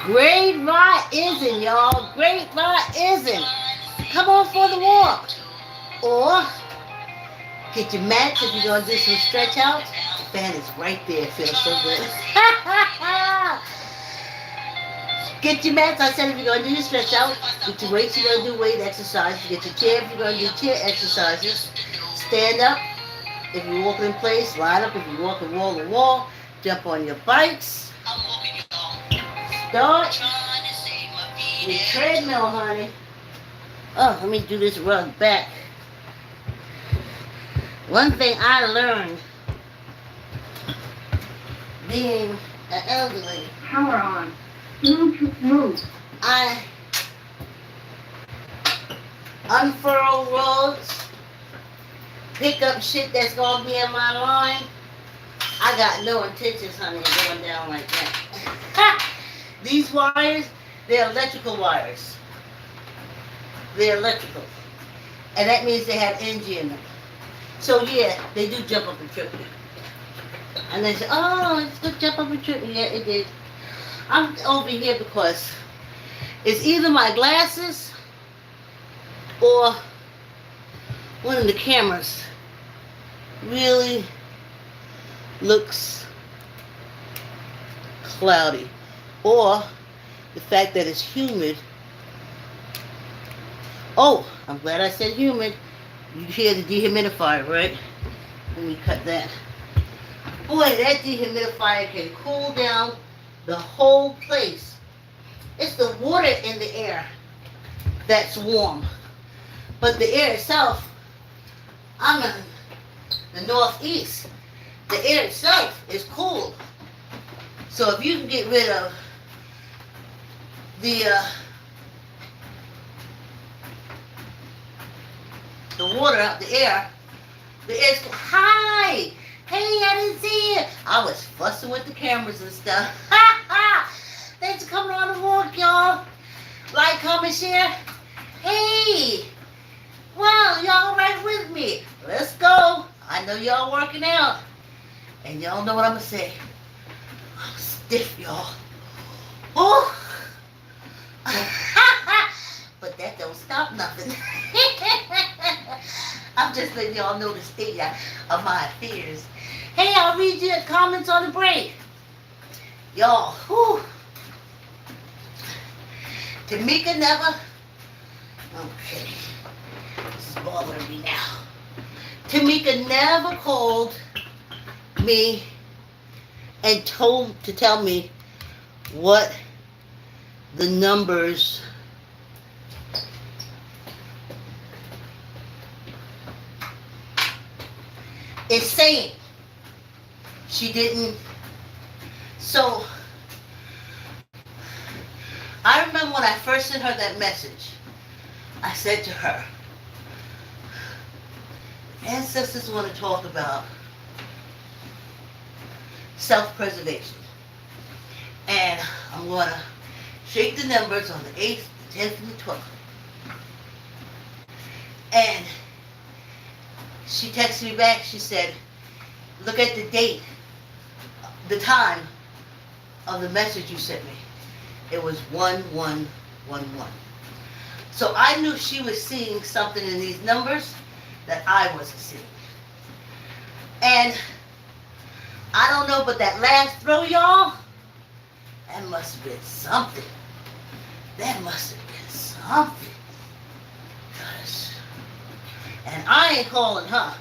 Great Rising, y'all. Great Rising. Come on for the walk. Or get your mats if you're going to do some stretch outs. The fan is right there. It feels so good. Get your mats. I said if you're going to do your stretch out. Get your weights. You're going to do weight exercises. Get your chair if you're going to do chair exercises. Stand up. If you're walking in place, line up. If you're walking wall to wall, jump on your bikes. Start your treadmill, honey. Oh, let me do this rug back. One thing I learned being an elderly. Power on. Bluetooth move. I unfurl rugs, pick up shit that's gonna be in my line. I got no intentions, honey, of going down like that. These wires, they're electrical wires. They're electrical. And that means they have energy in them. So yeah, they do jump up and trip you. And they say, oh, it's good jump up and trip me. Yeah, it did. I'm over here because it's either my glasses or one of the cameras really looks cloudy, or the fact that it's humid. Oh, I'm glad I said humid. You hear the dehumidifier, right? Let me cut that. Boy, that dehumidifier can cool down the whole place. It's the water in the air that's warm, but the air itself, I'm in the northeast. The air itself is cool. So if you can get rid of the water out the air's cool. Hi! Hey, I didn't see you. I was fussing with the cameras and stuff. Thanks for coming on the walk, y'all. Like, comment, share. Hey! Well, y'all right with me. Let's go. I know y'all working out. And y'all know what I'm going to say. I'm stiff, y'all. Oh! But that don't stop nothing. I'm just letting y'all know the state of my affairs. Hey, I'll read your comments on the break. Y'all, whew. Tamika never... Okay. This is bothering me now. Tamika never called me and to tell me what the numbers is saying. She didn't. So I remember when I first sent her that message, I said to her, ancestors want to talk about self-preservation. And I'm going to shake the numbers on the 8th, the 10th, and the 12th. And she texted me back, she said, look at the date, the time of the message you sent me. It was 1111. So I knew she was seeing something in these numbers that I wasn't seeing. And I don't know, but that last throw, y'all, that must have been something. That must have been something. Gosh. And I ain't calling her.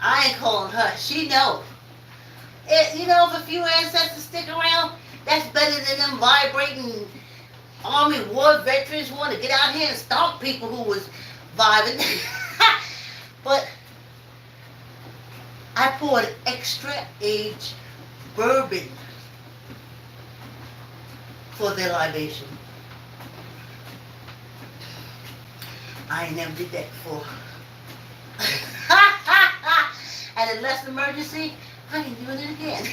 I ain't calling her. She know. You know, if a few ancestors stick around, that's better than them vibrating Army war veterans who want to get out here and stomp people who was vibing. But I poured extra age bourbon for their libation. I ain't never did that before. And unless an emergency, I ain't doing it again.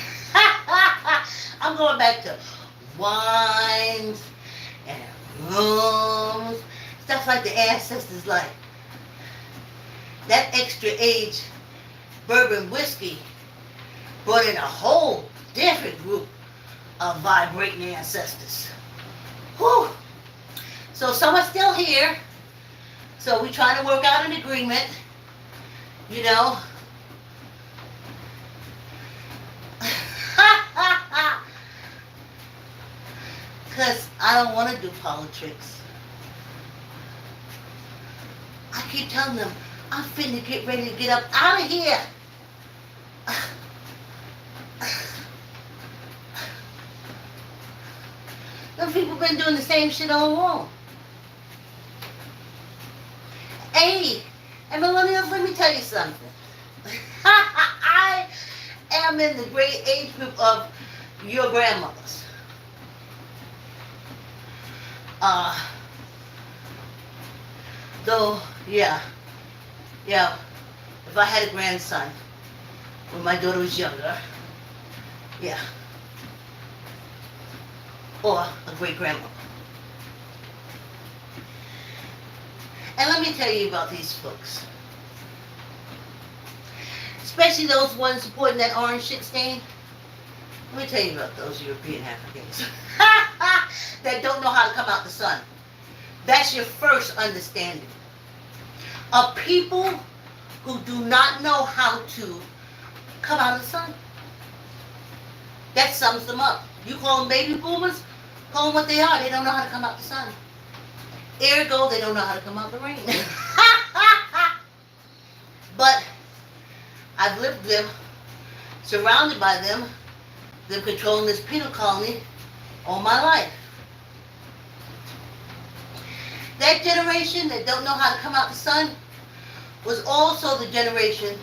I'm going back to wines and rums, stuff like the ancestors like. That extra age bourbon whiskey brought in a whole different group of vibrating ancestors. Whew. So some are still here. So we're trying to work out an agreement, you know. Because I don't want to do politics. I keep telling them, I'm finna get ready to get up out of here. Them people been doing the same shit all along. Hey, and millennials, let me tell you something. I am in the great age group of your grandmothers. Though, yeah, if I had a grandson when my daughter was younger, yeah, or a great grandmother. And let me tell you about these folks, especially those ones supporting that orange shit stain. Let me tell you about those European Africans that don't know how to come out the sun. That's your first understanding of people who do not know how to come out of the sun. That sums them up. You call them baby boomers, call them what they are. They don't know how to come out the sun. Ergo, they don't know how to come out the rain. But I've lived with them, surrounded by them controlling this penal colony all my life. That generation that don't know how to come out the sun was also the generation,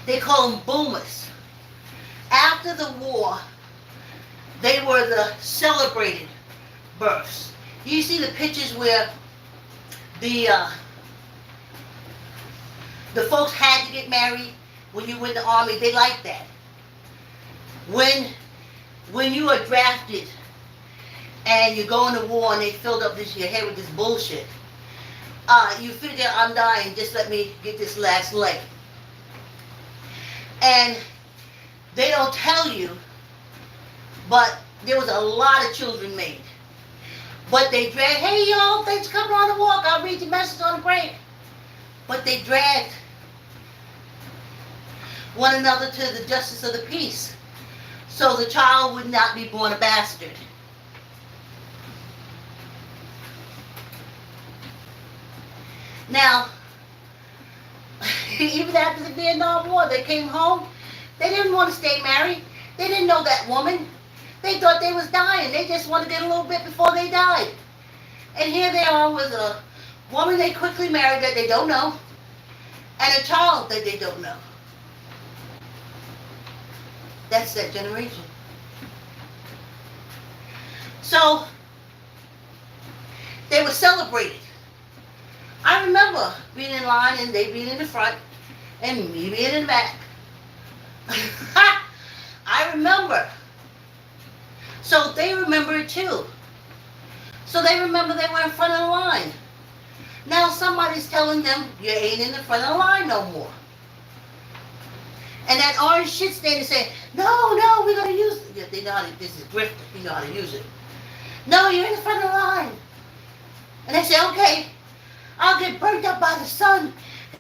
they call them boomers. After the war, they were the celebrated births. You see the pictures where the folks had to get married when you were in the army. They like that. When you are drafted and you go into war and they filled up your head with this bullshit, you figure, I'm dying, just let me get this last leg. And they don't tell you, but there was a lot of children made. But they dragged, hey y'all, thanks for coming on the walk, I'll read your message on the grave. But they dragged one another to the justice of the peace, so the child would not be born a bastard. Now, even after the Vietnam War, they came home, they didn't want to stay married. They didn't know that woman. They thought they was dying. They just wanted it a little bit before they died. And here they are with a woman they quickly married that they don't know, and a child that they don't know. That's that generation. So, they were celebrated. I remember being in line and they being in the front and me being in the back. I remember. So they remember it too. So they remember they were in front of the line. Now somebody's telling them you ain't in the front of the line no more. And that orange shit stain is saying, no, we're going to use it. Yeah, they know how to, this is grifter, you know how to use it. No, you're in the front of the line. And they say, okay, I'll get burnt up by the sun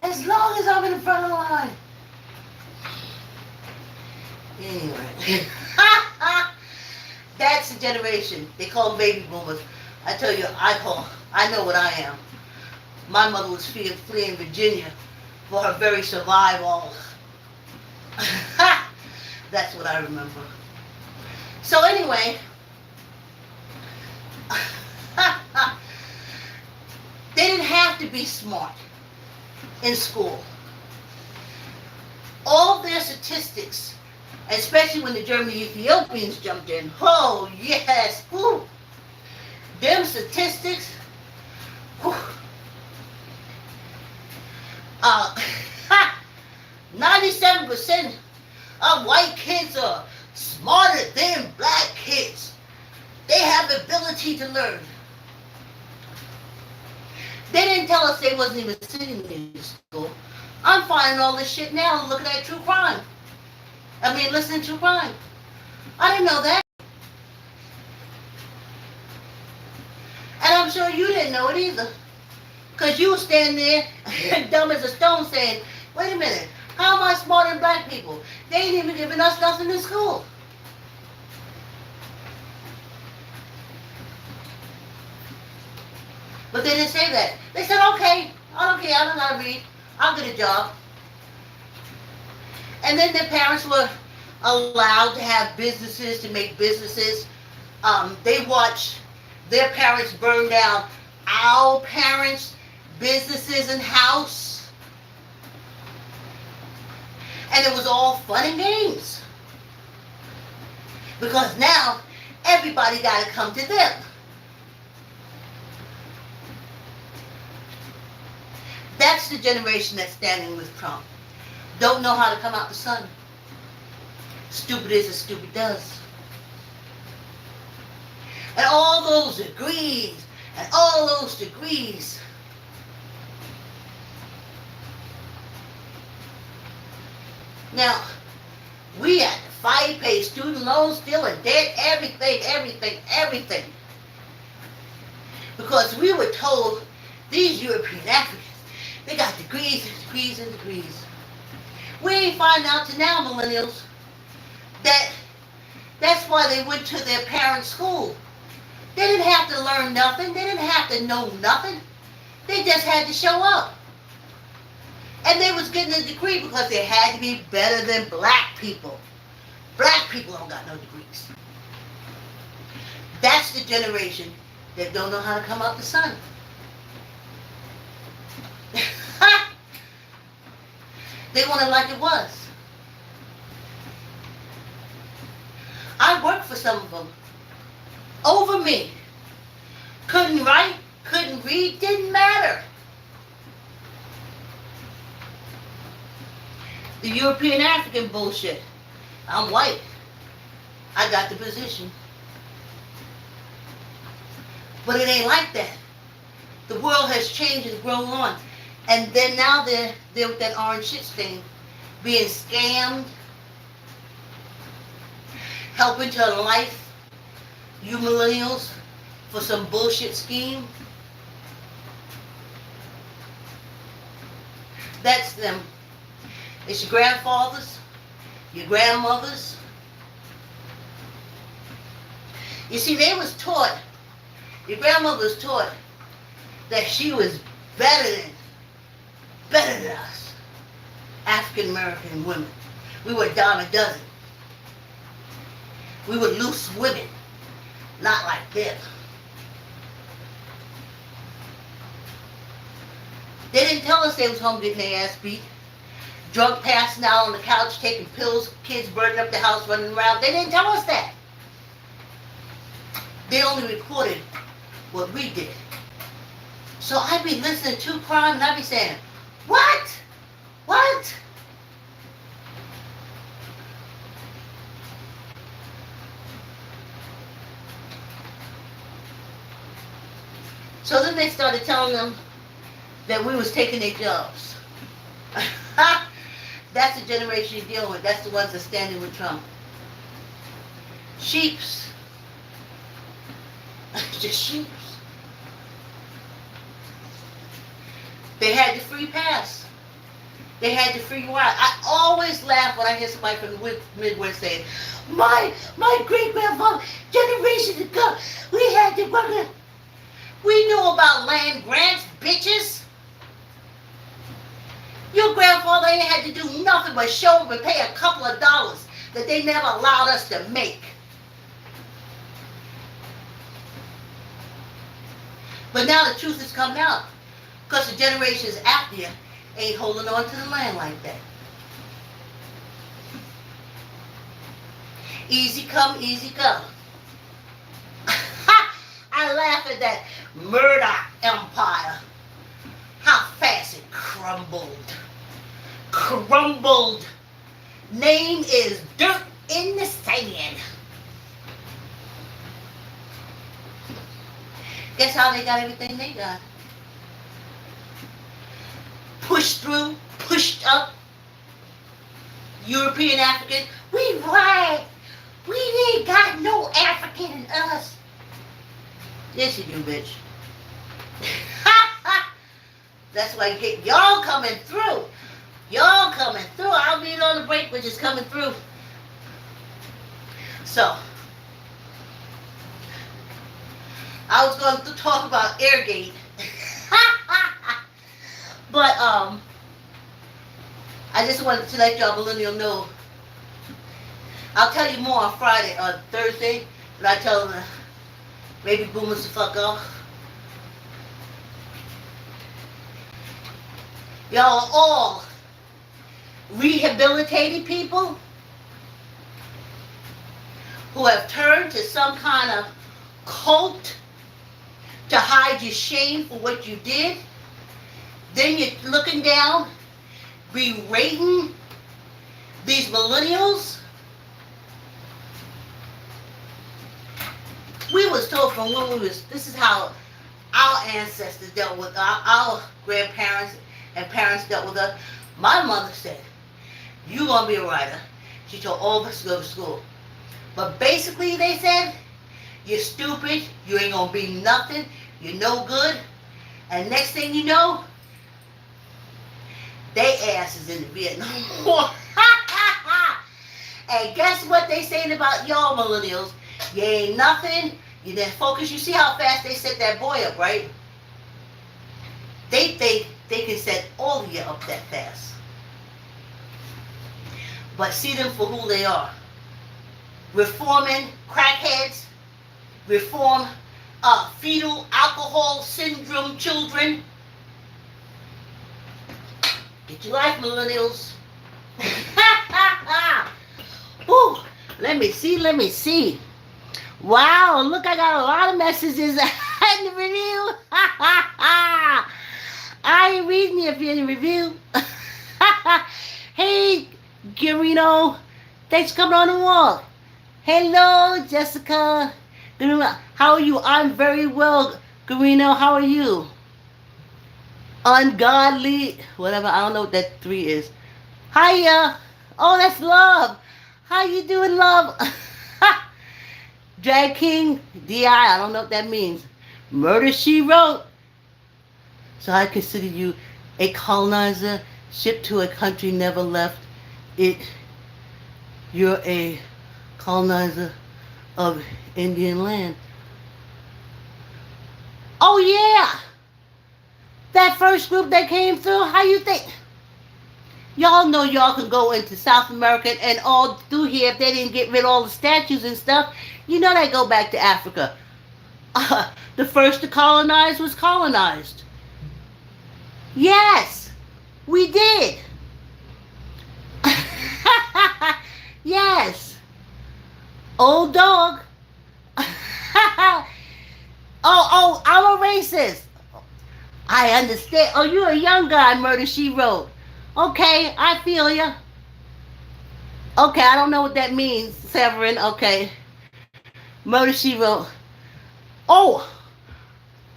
as long as I'm in the front of the line. Anyway. That's the generation. They call them baby boomers. I tell you, I know what I am. My mother was fleeing Virginia for her very survival. That's what I remember. So anyway, they didn't have to be smart in school. All their statistics, especially when the German Ethiopians jumped in, oh yes, whew, them statistics, whew, 97% of white kids are smarter than black kids. They have the ability to learn. They didn't tell us they wasn't even sitting in school. I'm finding all this shit now looking at true crime. Listening to true crime. I didn't know that. I'm sure you didn't know it either. Because you were standing there, dumb as a stone, saying, wait a minute, how am I smarter than black people? They ain't even giving us nothing in school. But they didn't say that. They said, okay, I don't care, I don't know how to read. I'll get a job. And then their parents were allowed to have businesses, to make businesses. They watched their parents burn down our parents' businesses and house. And it was all fun and games. Because now, everybody got to come to them. That's the generation that's standing with Trump. Don't know how to come out the sun. Stupid is as stupid does. And all those degrees, and all those degrees. Now, we had to fight, pay student loans, still in debt, everything. Because we were told these European Africans, they got degrees and degrees and degrees. We ain't find out till now, millennials, that's why they went to their parents' school. They didn't have to learn nothing. They didn't have to know nothing. They just had to show up. And they was getting a degree because they had to be better than black people. Black people don't got no degrees. That's the generation that don't know how to come out the sun. They want it like it was. I worked for some of them. Over me. Couldn't write, couldn't read, didn't matter. The European African bullshit. I'm white. I got the position. But it ain't like that. The world has changed and grown on. And then now they're with that orange shit stain, being scammed, helping to life you millennials for some bullshit scheme. That's them. It's your grandfathers, your grandmothers. You see, they was taught, your grandmother was taught that she was better than us, African American women. We were a dime a dozen. We were loose women, not like them. They didn't tell us they was home getting their ass beat, drunk, passing out on the couch, taking pills, kids burning up the house, running around. They didn't tell us that. They only recorded what we did. So I'd be listening to crime and I'd be saying, what? What? So then they started telling them that we was taking their jobs. That's the generation you're dealing with. That's the ones that's standing with Trump. Sheeps. Just sheeps. They had the free pass. They had the free ride. I always laugh when I hear somebody from the Midwest saying, my great-grandfather, generations ago, we had to work. We knew about land grants, bitches. Your grandfather ain't had to do nothing but show up and pay a couple of dollars that they never allowed us to make. But now the truth is coming out. Because the generations after you ain't holding on to the land like that. Easy come, easy go. I laugh at that Murdoch empire. How fast it crumbled. Crumbled. Name is dirt in the sand. Guess how they got everything they got? Pushed through, pushed up. European African. We white. We ain't got no African in us. Yes, you do, bitch. That's why y'all coming through. Y'all coming through. I'll be on the break, which is coming through. So, I was going to talk about Airgate. But, I just wanted to let y'all millennial know. I'll tell you more on Friday, Thursday, but I tell them baby boomers to fuck off. Y'all are all rehabilitated people who have turned to some kind of cult to hide your shame for what you did. Then you're looking down, berating these millennials. We was told from when we was, this is how our ancestors dealt with our grandparents and parents dealt with us. My mother said, you gonna be a writer. She told all of us to go to school. But basically they said, you're stupid, you ain't gonna be nothing, you're no good. And next thing you know, they ass is in the Vietnam War. And guess what they saying about y'all millennials? You ain't nothing, you didn't focus. You see how fast they set that boy up, right? They think they can set all of you up that fast. But see them for who they are. Reforming crackheads, reform fetal alcohol syndrome children. Get your life, millennials. Ooh, let me see. Wow, look, I got a lot of messages in the review. I ain't reading you if you're in the review. Hey, Garino, thanks for coming on the wall. Hello, Jessica. How are you? I'm very well, Garino. How are you? Ungodly, whatever. I don't know what that 3 is. Hiya. Oh, that's love. How you doing, love? Drag King, D.I. I don't know what that means. Murder, She Wrote. So I consider you a colonizer shipped to a country never left it. You're a colonizer of Indian land. Oh yeah! That first group that came through, how you think? Y'all know y'all can go into South America and all through here if they didn't get rid of all the statues and stuff. You know they go back to Africa. The first to colonize was colonized. Yes, we did. Yes. Old dog. Oh, I'm a racist. I understand. Oh, you're a young guy, Murder, She Wrote. Okay, I feel ya. Okay, I don't know what that means, Severin. Okay. Murder, She Wrote. Oh,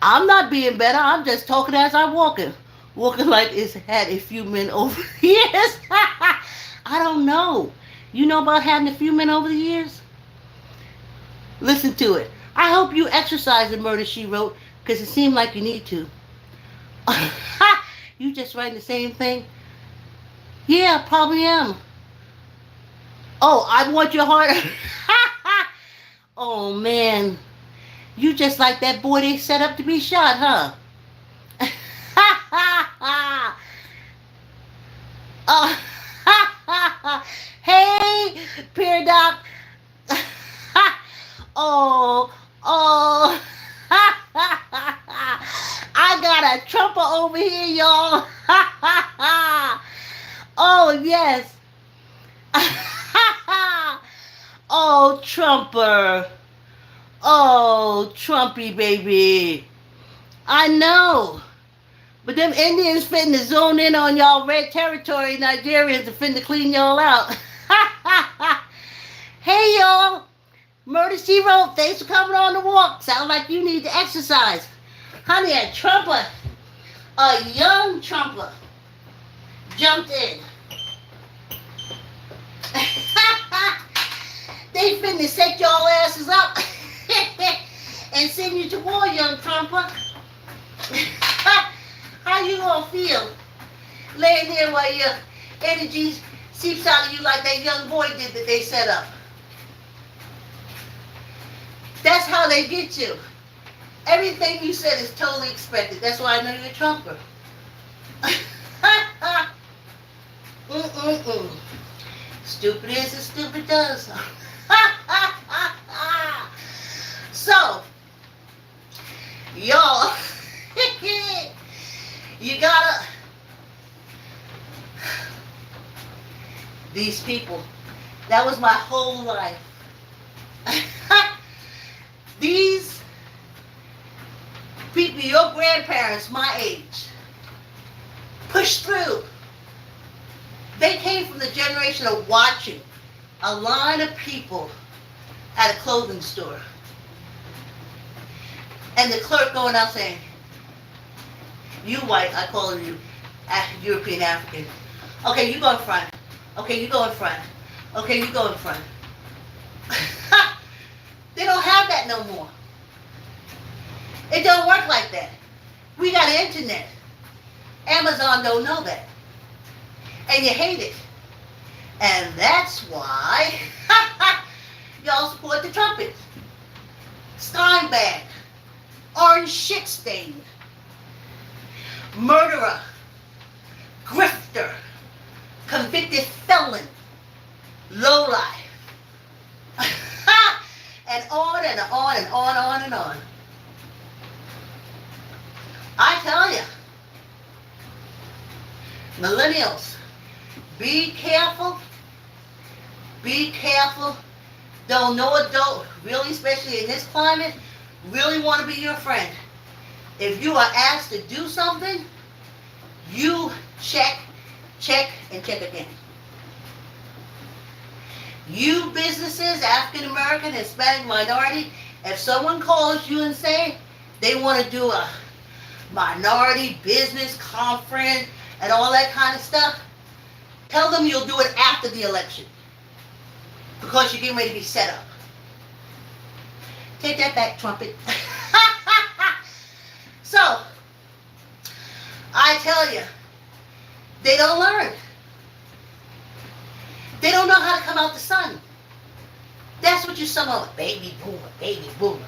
I'm not being better. I'm just talking as I'm walking. Walking like it's had a few men over the years. I don't know. You know about having a few men over the years? Listen to it. I hope you exercise the Murder, She Wrote, because it seemed like you need to. You just writing the same thing? Yeah, probably am. Oh, I want your heart. Oh, man. You just like that boy they set up to be shot, huh? Hey, Peer Doc. Oh. I got a trumper over here, y'all. Oh, yes. Oh, Trumper. Oh, Trumpy, baby. I know. But them Indians finna zone in on y'all red territory Nigerians to finna clean y'all out. Hey, y'all. Murder, She Wrote. Thanks for coming on the walk. Sound like you need to exercise. Honey, a Trumper, a young Trumper, jumped in. They finna set y'all asses up and send you to war, young Trumper. How you gonna feel laying there while your energy seeps out of you like that young boy did that they set up? That's how they get you. Everything you said is totally expected. That's why I know you're a Trumper. Mm-mm-mm. Stupid is as stupid does. So, y'all, you gotta, these people, that was my whole life. These people, your grandparents, my age, pushed through. They came from the generation of watching a line of people at a clothing store. And the clerk going out saying, you white, I call you European African. Okay, you go in front. Okay, you go in front. Okay, you go in front. They don't have that no more. It don't work like that. We got an internet. Amazon don't know that. And you hate it. And that's why y'all support the trumpets. Steinbag, orange shit stain, murderer, grifter, convicted felon, lowlife. And on and on and on and on. I tell you, millennials, be careful. Be careful. Don't no adult, really, especially in this climate, really want to be your friend. If you are asked to do something, you check, and check again. You businesses, African American, Hispanic, minority, if someone calls you and say they want to do a minority business conference and all that kind of stuff, tell them you'll do it after the election. Because you're getting ready to be set up. Take that back, trumpet. So, I tell you, they don't learn. They don't know how to come out the sun. That's what you sum up, baby boomer, baby boomer.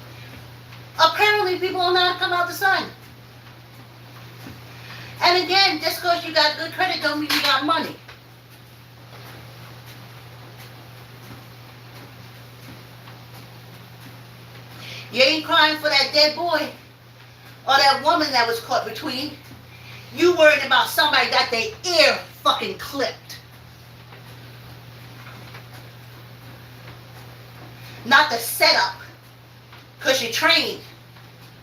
Apparently people don't know how to come out the sun. And again, just because you got good credit don't mean you got money. You ain't crying for that dead boy or that woman that was caught between. You worried about somebody got their ear fucking clipped. Not the setup. Because you're trained.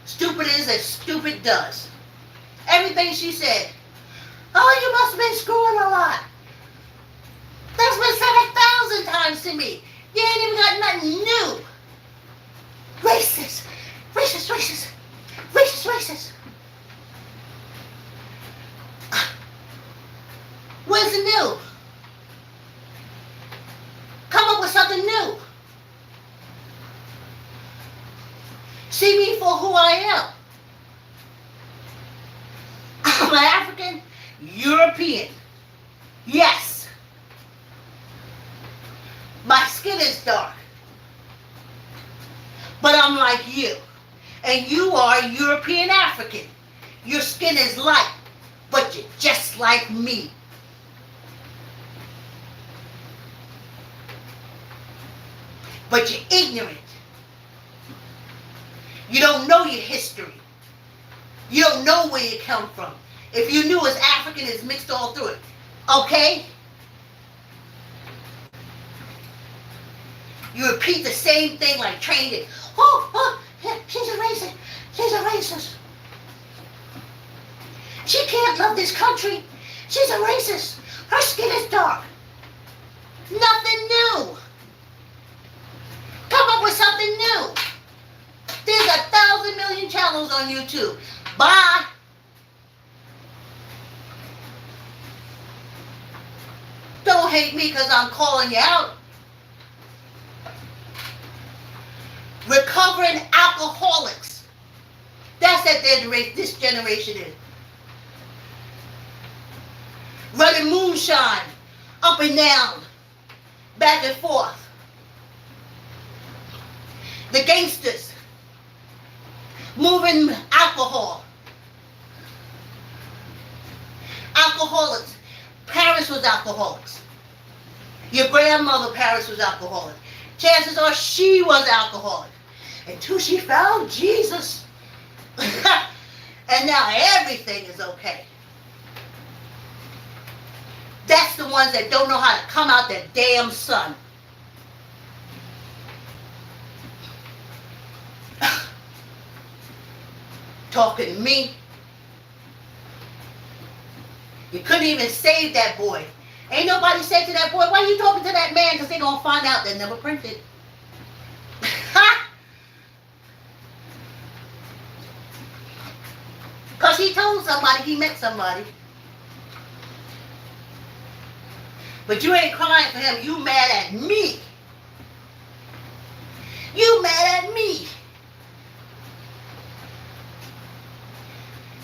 Stupid is as stupid does. Everything she said. Oh, you must have been screwing a lot. That's been 7,000 times to me. You ain't even got nothing new. Racist. Racist, racist. Racist, racist. Where's the new? Come up with something new. See me for who I am. I'm an African European. Yes. My skin is dark. But I'm like you. And you are European African. Your skin is light. But you're just like me. But you're ignorant. You don't know your history. You don't know where you come from. If you knew as African, it's mixed all through it. Okay? You repeat the same thing like trained it. Oh, yeah, she's a racist. She's a racist. She can't love this country. She's a racist. Her skin is dark. Nothing new. Come up with something new. There's 1,000 million channels on YouTube. Bye. Don't hate me because I'm calling you out. Recovering alcoholics. That's that this generation is. Running moonshine, up and down, back and forth. The gangsters, moving alcohol. Alcoholics. Parents was alcoholics. Your grandmother, parents was alcoholic. Chances are she was alcoholic until she found Jesus. And now everything is okay. That's the ones that don't know how to come out the damn sun. Talking to me. You couldn't even save that boy. Ain't nobody said to that boy, why are you talking to that man? Because they're going to find out they never printed. Because he told somebody he met somebody. But you ain't crying for him. You mad at me. You mad at me.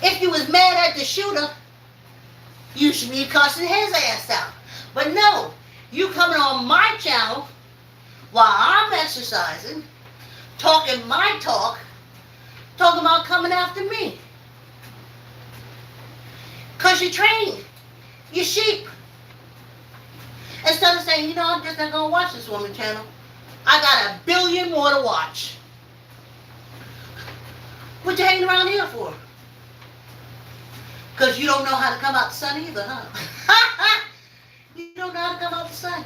If you was mad at the shooter, you should be cussing his ass out. But no, you coming on my channel while I'm exercising, talking my talk, talking about coming after me. Because you're trained. You're sheep. Instead of saying, you know, I'm just not going to watch this woman channel. I got 1 billion more to watch. What you hanging around here for? Because you don't know how to come out the sun either, huh? You don't know how to come out the sun.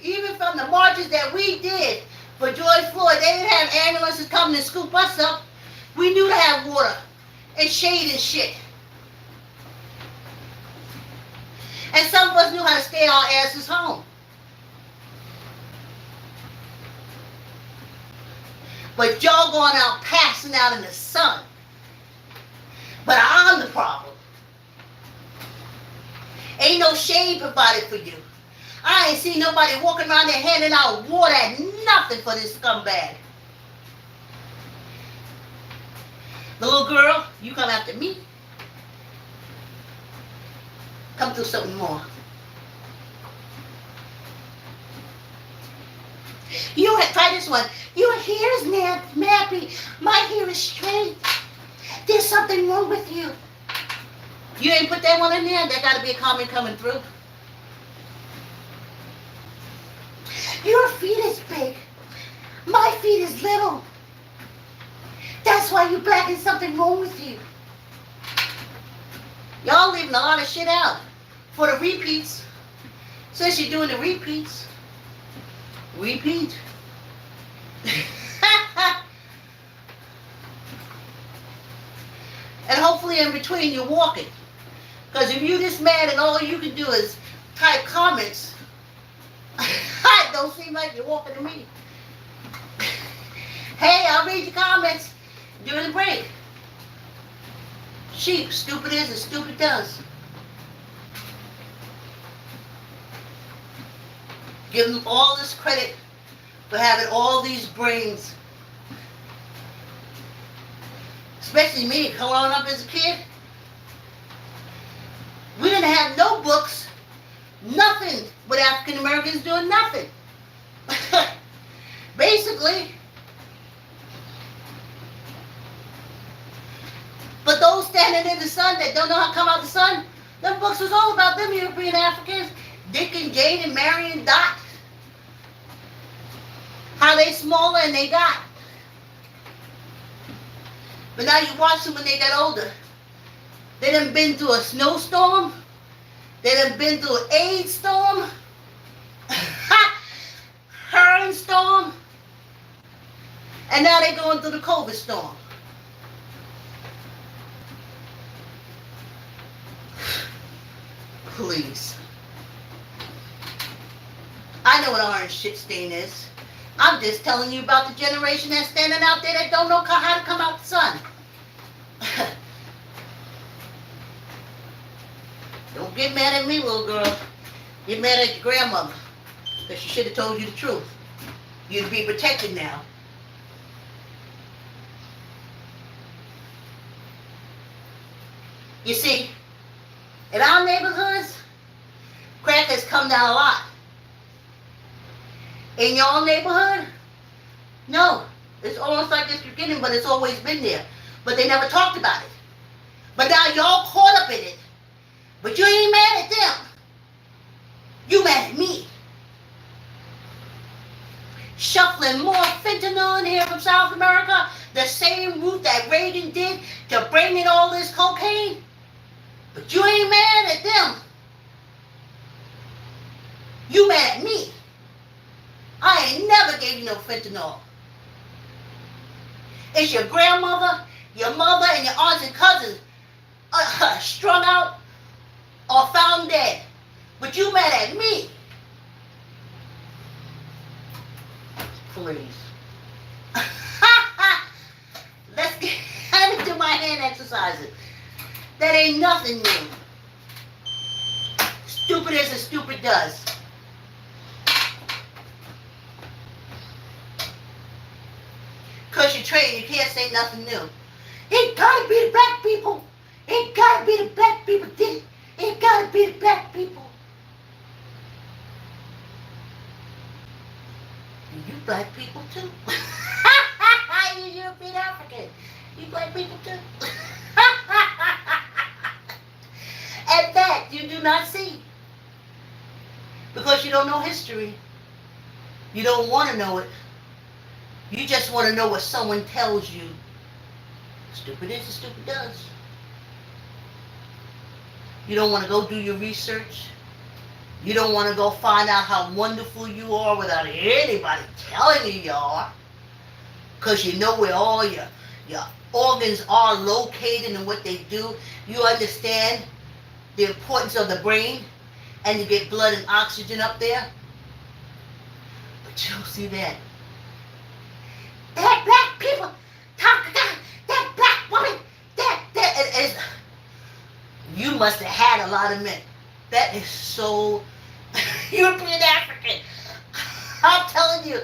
Even from the marches that we did for George Floyd, they didn't have ambulances coming to scoop us up. We knew to have water and shade and shit. And some of us knew how to stay our asses home. But y'all going out passing out in the sun. But I'm the problem. Ain't no shade provided for you. I ain't seen nobody walking around there handing out water and nothing for this scumbag. The little girl, you come after me. Come through something more. You try this one. Your hair is nappy. My hair is straight. There's something wrong with you. You ain't put that one in there? There got to be a comment coming through. Your feet is big. My feet is little. That's why you black and something wrong with you. Y'all leaving a lot of shit out for the repeats. Since you're doing the repeats. Repeat. And hopefully in between you're walking. Because if you this mad and all you can do is type comments, it don't seem like you're walking to me. Hey, I'll read your comments during the break. Sheep, stupid is and stupid does. Give them all this credit for having all these brains. Especially me, growing up as a kid. We didn't have no books, nothing with African Americans doing nothing. Basically. But those standing in the sun that don't know how to come out the sun, them books was all about them European Africans, Dick and Jane and Mary and Dot. How they smaller and they got. But now you watch them when they got older. They done been through a snowstorm. They done been through an AIDS storm. Hurricane storm. And now they're going through the COVID storm. Please. I know what orange shit stain is. I'm just telling you about the generation that's standing out there that don't know how to come out the sun. Don't get mad at me, little girl. Get mad at your grandmother. Because she should have told you the truth. You'd be protected now. You see, in our neighborhoods, crack has come down a lot. In your neighborhood, no. It's almost like it's beginning, but it's always been there. But they never talked about it. But now y'all caught up in it. But you ain't mad at them. You mad at me. Shuffling more fentanyl in here from South America, the same route that Reagan did to bring in all this cocaine. But you ain't mad at them. You mad at me. I ain't never gave you no fentanyl. It's your grandmother, your mother, and your aunts and cousins strung out or found dead. But you mad at me. Please. Let's get into my hand exercises. That ain't nothing new. Stupid is as stupid does. Because you're trained, you can't say nothing new. It gotta be the black people. It gotta be the black people. It gotta be the black people. You black people too. You European African. You black people too. And that you do not see. Because you don't know history. You don't want to know it. You just want to know what someone tells you. Stupid is as stupid does. You don't want to go do your research. You don't want to go find out how wonderful you are without anybody telling you you are. Because you know where all your organs are located and what they do. You understand the importance of the brain and you get blood and oxygen up there. But you don't see that. That black people talk about that black woman. That is. You must have had a lot of men. That is so European African. I'm telling you,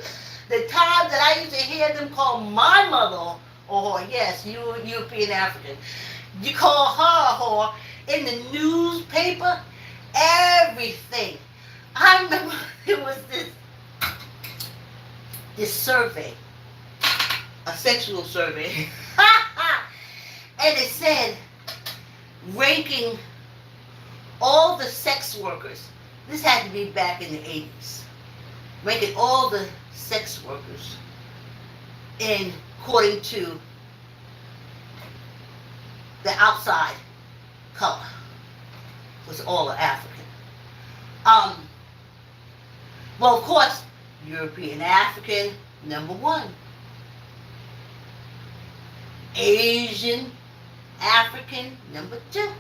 the time that I used to hear them call my mother a whore, yes, you European African. You call her a whore in the newspaper, everything. I remember there was this survey, a sexual survey, and it said ranking all the sex workers. This had to be back in the 80s. Ranking all the sex workers in according to the outside color. Was all African. Well, of course, European African, number 1. Asian African, number 2.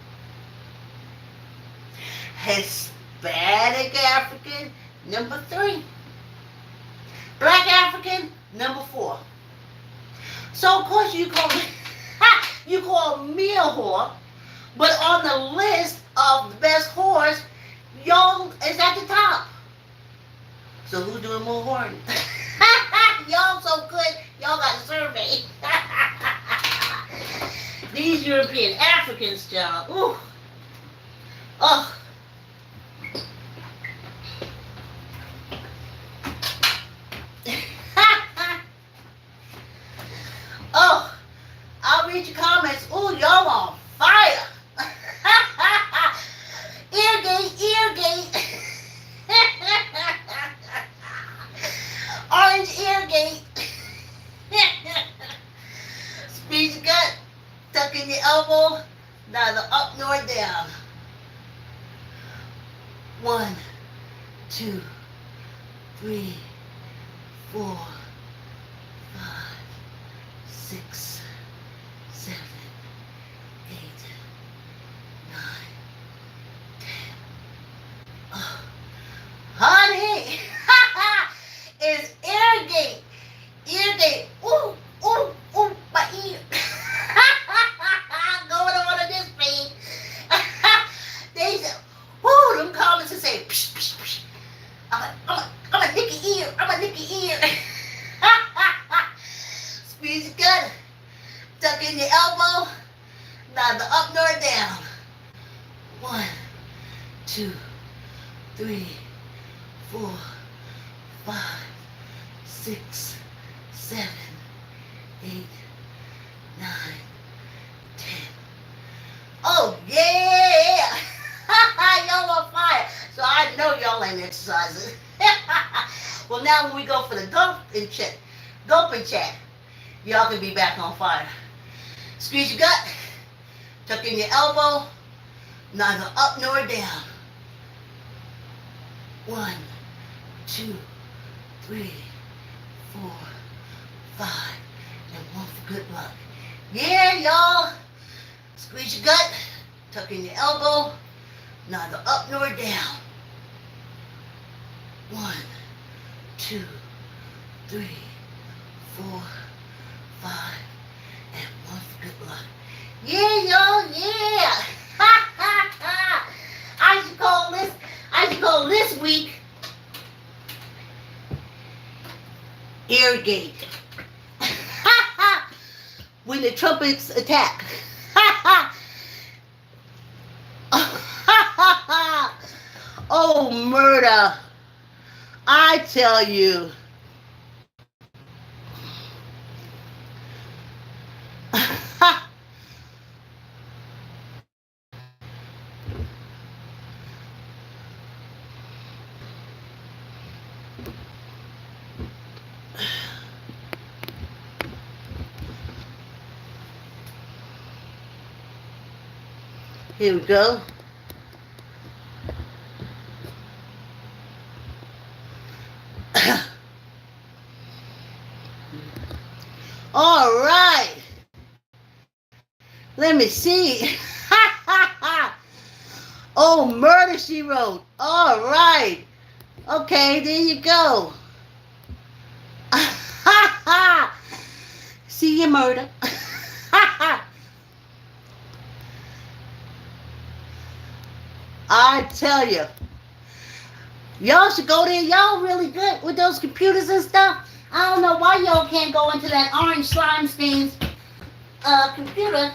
Hispanic African, number 3. Black African, number 4. So of course you call me a whore, but on the list of the best whores, y'all is at the top. So who's doing more whoring? Y'all so good, y'all got a survey. These European Africans, y'all. Ooh. Oh. Oh, I'll read your comments. Ooh, y'all on fire. Eargate. Orange eargate. Squeeze your gut. Tuck in your elbow. Neither up nor down. 1, 2, 3, 4, 5, 6, 7, 8, 9, 10. Oh, honey, it's eargate. Ooh, my ear. Going on this page. They said, whoo, them comments and say, psh, psh, psh. I'm like, 3, 4, 5, 6, 7, 8, 9, 10. Oh yeah! Y'all on fire. So I know y'all ain't exercising. Well, now when we go for the gulping chat, y'all can be back on fire. Squeeze your gut, tuck in your elbow, neither up nor down. 1, 2, 3, 4, 5, and 1 for good luck. Yeah, y'all. Squeeze your gut, tuck in your elbow, neither up nor down. 1, 2, 3, 4, 5, and 1 for good luck. Yeah, y'all, yeah. I should call this week irrigate. When the trumpets attack. Oh, murder. I tell you. Here we go. All right. Let me see. Oh, murder, she wrote. All right. Okay, there you go. See you, murder. I tell you. Y'all should go there. Y'all really good with those computers and stuff. I don't know why y'all can't go into that orange slime stains computer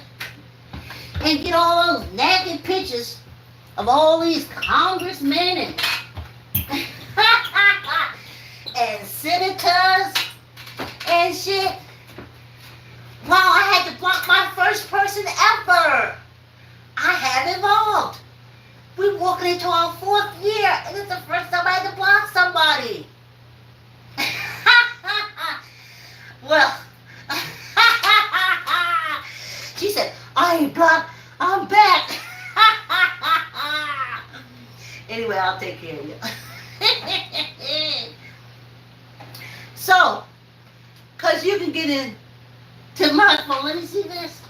and get all those naked pictures of all these congressmen and senators and shit. Wow, I had to block my first person ever. I have evolved. We're walking into our 4th year, and it's the first time I had to block somebody. Well, she said, I ain't blocked, I'm back. Anyway, I'll take care of you. So, because you can get into my phone, let me see this.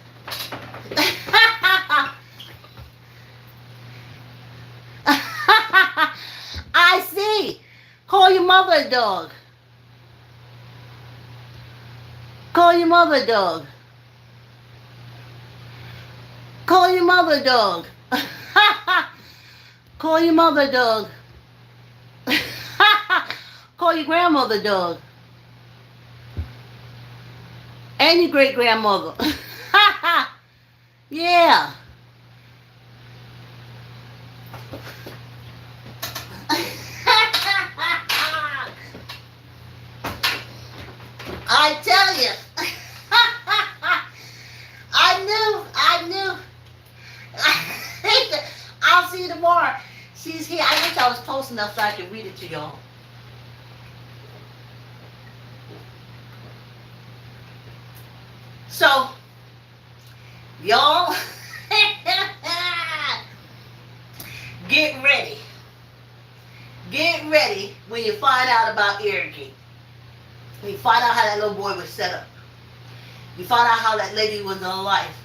I see. Call your mother a dog. Call your mother a dog. Call your mother a dog. Call your mother a dog. Call your grandmother a dog. And your great grandmother. Yeah. I tell you. I knew. I'll see you tomorrow. She's here. I wish I was close enough so I could read it to y'all. So, y'all, get ready. Get ready when you find out about irrigate. When you find out how that little boy was set up. You find out how that lady was on life.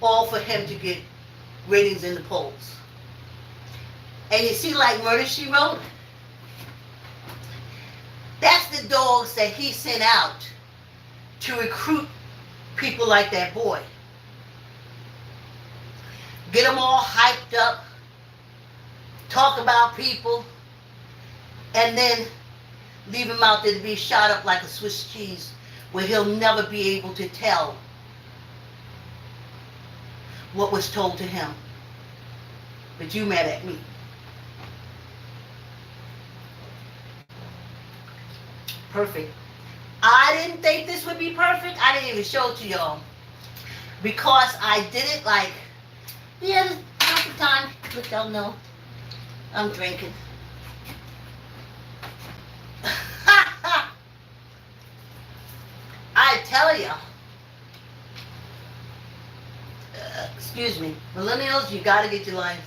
All for him to get ratings in the polls. And you see, like Murder, She Wrote, that's the dogs that he sent out to recruit people like that boy. Get them all hyped up, talk about people, and then leave him out there to be shot up like a Swiss cheese where he'll never be able to tell what was told to him. But you mad at me. perfect. I didn't think this would be perfect. I didn't even show it to y'all. Because I did it like, yeah, this perfect time. But y'all know, I'm drinking. I tell you, excuse me, millennials, you got to get your life.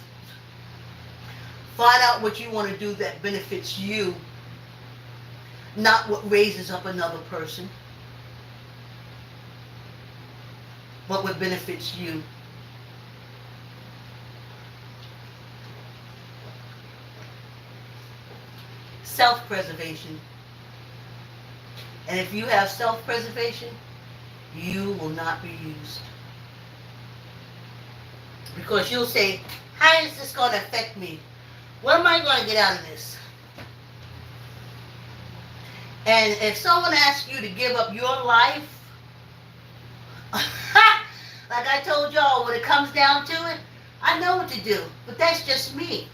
Find out what you want to do that benefits you, not what raises up another person, but what benefits you. Self-preservation. And if you have self-preservation, you will not be used. Because you'll say, how is this going to affect me? What am I going to get out of this? And if someone asks you to give up your life, like I told y'all, when it comes down to it, I know what to do. But that's just me.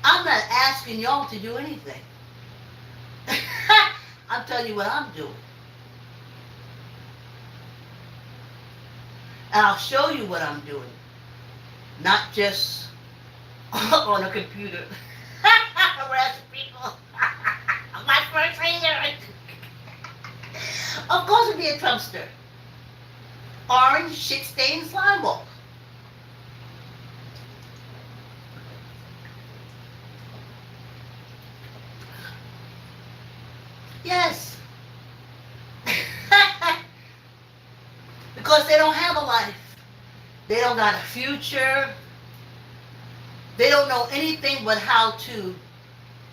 I'm not asking y'all to do anything. I'm telling you what I'm doing. And I'll show you what I'm doing. Not just on a computer. Harassing people. My first hater. Of course it'd be a Trumpster. Orange shit-stained slime ball. Yes. Because they don't have a life. They don't got a future. They don't know anything but how to.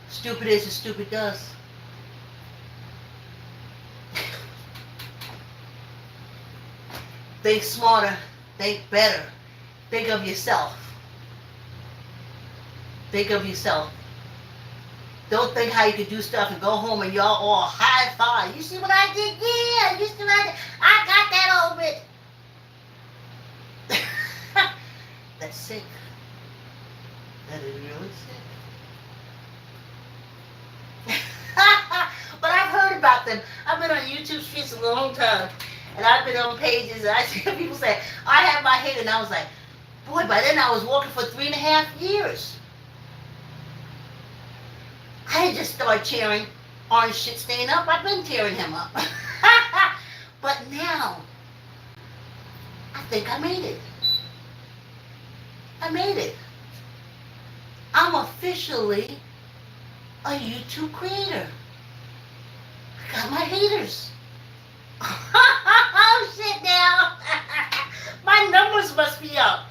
Stupid is as stupid does. Think smarter. Think better. Think of yourself. Think of yourself. Don't think how you could do stuff and go home and y'all all high five. You see what I did? Yeah, you see what I did? I got that old bit. That's sick. That is really sick. But I've heard about them. I've been on YouTube streets a long time. And I've been on pages and I see people say, I have my hate. And I was like, boy, by then I was walking for 3.5 years. I didn't just start tearing orange shit stain up. I've been tearing him up. But now, I think I made it. I made it. I'm officially a YouTube creator. I got my haters. Oh shit now. My numbers must be up.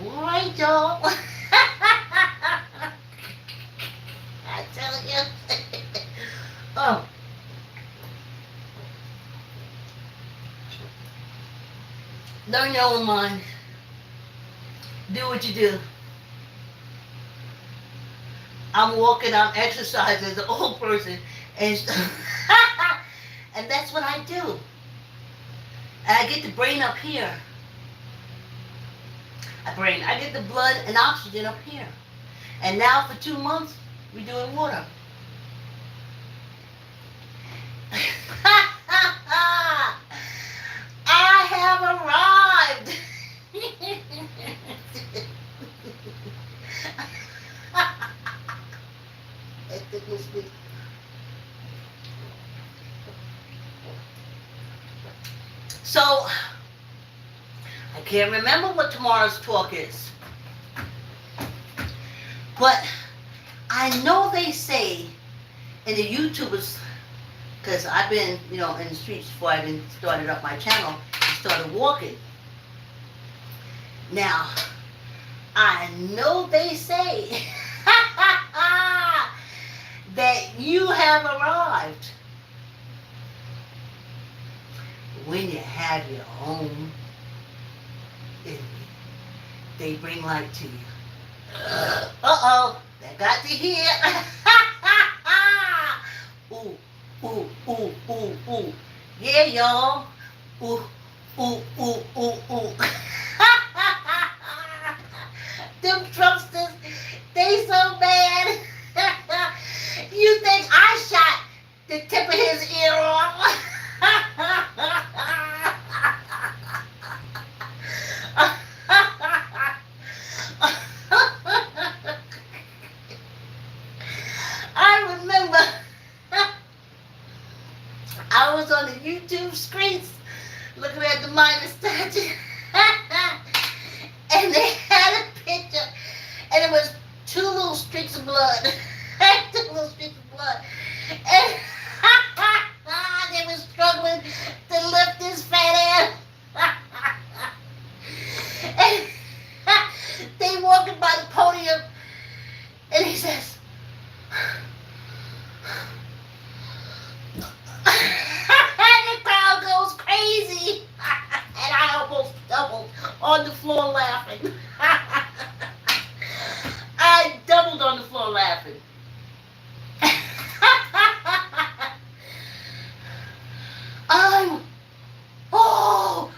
Right, y'all. I tell you. Oh. Learn your own mind. Do what you do. I'm walking, I'm exercising as an old person, and and that's what I do. And I get the brain up here. I get the blood and oxygen up here. And now for 2 months, we're doing water. I have arrived. So, I can't remember what tomorrow's talk is. But I know they say in the YouTubers, because I've been, in the streets before I even started up my channel and started walking. Now, I know they say that you have arrived when you have your own enemy. They bring light to you. Uh-oh, that got to hear. Ooh, ooh, ooh, ooh, ooh. Yeah, y'all. Ooh, ooh, ooh, ooh, ooh. Them Trumpsters, they so bad. You think I shot was on the YouTube screens looking at the minor statue. And they had a picture, and it was two little streaks of blood. Two little streaks of blood. And they were struggling to lift his fat ass. And they walking by the podium, and he says, and the crowd goes crazy. And I almost doubled on the floor laughing. I doubled on the floor laughing. I'm, oh,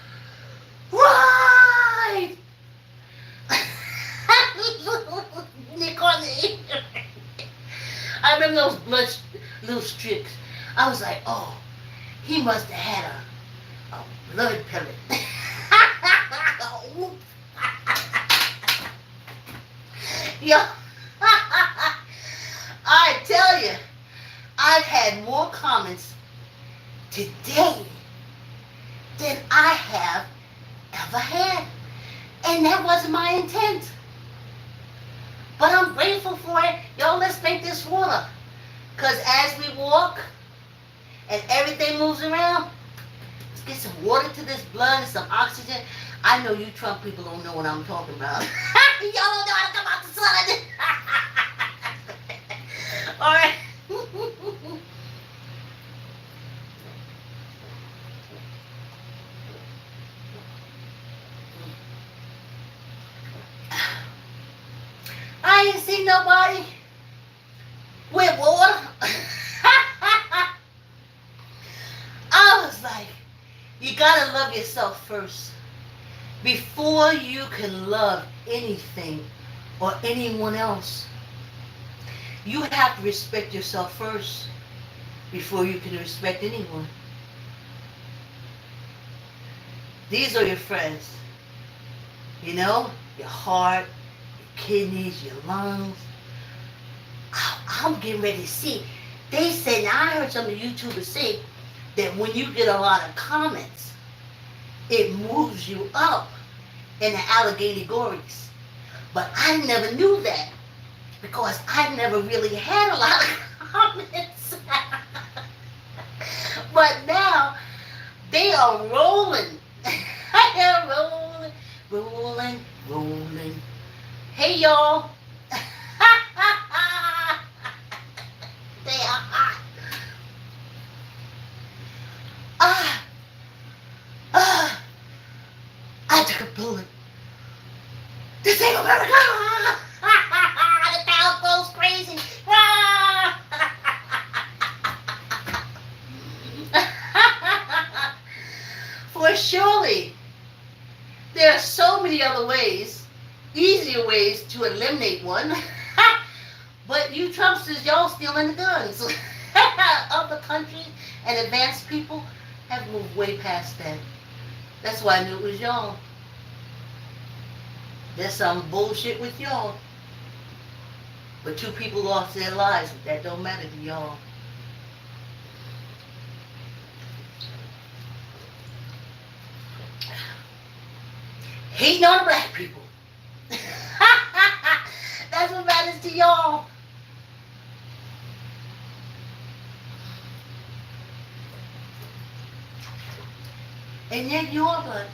right. Nick on the ear. I remember those blood little strips. I was like, oh, he must have had a blood pellet. Yo, I tell you, I've had more comments today than I have ever had. And that wasn't my intent. But I'm grateful for it. Yo, let's make this water. Because as we walk and everything moves around, let's get some water to this blood and some oxygen. I know you Trump people don't know what I'm talking about. Y'all don't know how to come out the sun. All right. I ain't seen nobody with water. I was like, you gotta love yourself first before you can love anything or anyone else. You have to respect yourself first before you can respect anyone. These are your friends. You know, your heart, kidneys, your lungs. I'm getting ready to see. They said, now I heard some of the YouTubers say that when you get a lot of comments, it moves you up in the alligator-gories. But I never knew that because I never really had a lot of comments. But now they are rolling. They're rolling, rolling, rolling. Hey, y'all. They are hot. I took a bullet. This ain't America. The crowd goes crazy. For surely there are so many other ways, easier ways to eliminate one. But you Trumpsters, y'all stealing the guns. Other countries and advanced people have moved way past that. That's why I knew it was y'all. There's some bullshit with y'all. But 2 people lost their lives, but that don't matter to y'all. Hating on the black people. That's what matters to y'all. And yet you are blood.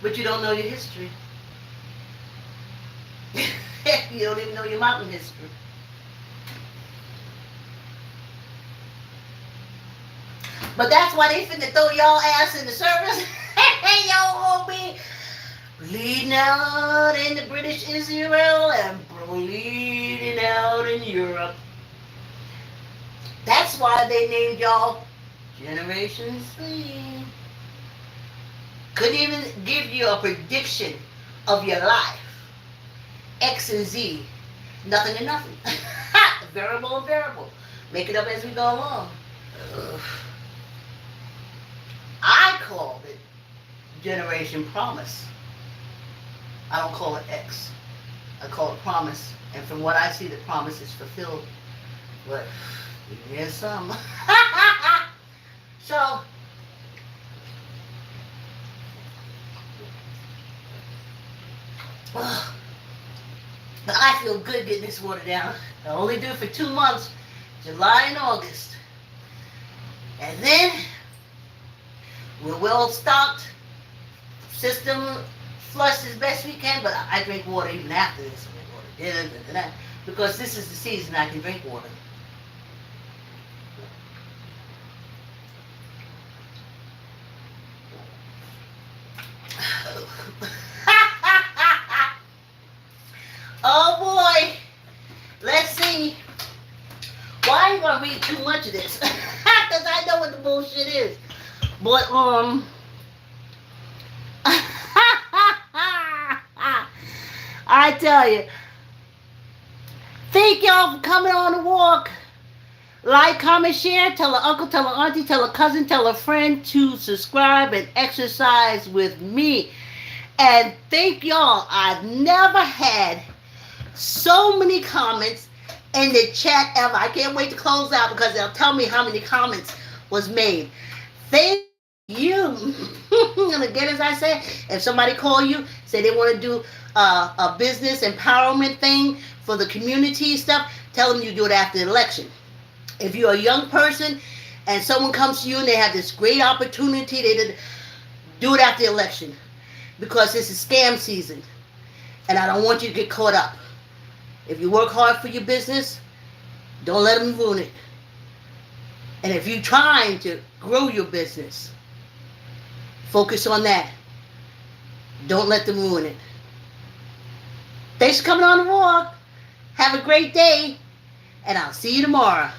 But you don't know your history. You don't even know your mountain history. But that's why they finna throw y'all ass in the service. Hey, y'all gonna be bleeding out in the British Israel and bleeding out in Europe. That's why they named y'all Generation Z. Couldn't even give you a prediction of your life. X and Z. Nothing and nothing. Variable and variable. Make it up as we go along. Ugh. I called it Generation Promise. I don't call it X. I call it Promise. And from what I see, the promise is fulfilled. But Here's some. So, but I feel good getting this water down. I only do it for 2 months, July and August. And then we're well stocked, system flushed as best we can, but I drink water even after this. I drink water, because this is the season I can drink water. Oh boy, let's see. Well, I ain't gonna read too much of this, because I know what the bullshit is. But I tell you, thank y'all for coming on the walk. Like, comment, share. Tell an uncle, tell an auntie, tell a cousin, tell a friend to subscribe and exercise with me. And thank y'all. I've never had so many comments in the chat ever. I can't wait to close out because they'll tell me how many comments was made. Thank you. And again, as I said, if somebody call you, say they want to do a business empowerment thing for the community stuff, tell them you do it after the election. If you're a young person and someone comes to you and they have this great opportunity, they do it after the election, because this is scam season and I don't want you to get caught up. If you work hard for your business, don't let them ruin it. And if you're trying to grow your business, focus on that. Don't let them ruin it. Thanks for coming on the walk. Have a great day, and I'll see you tomorrow.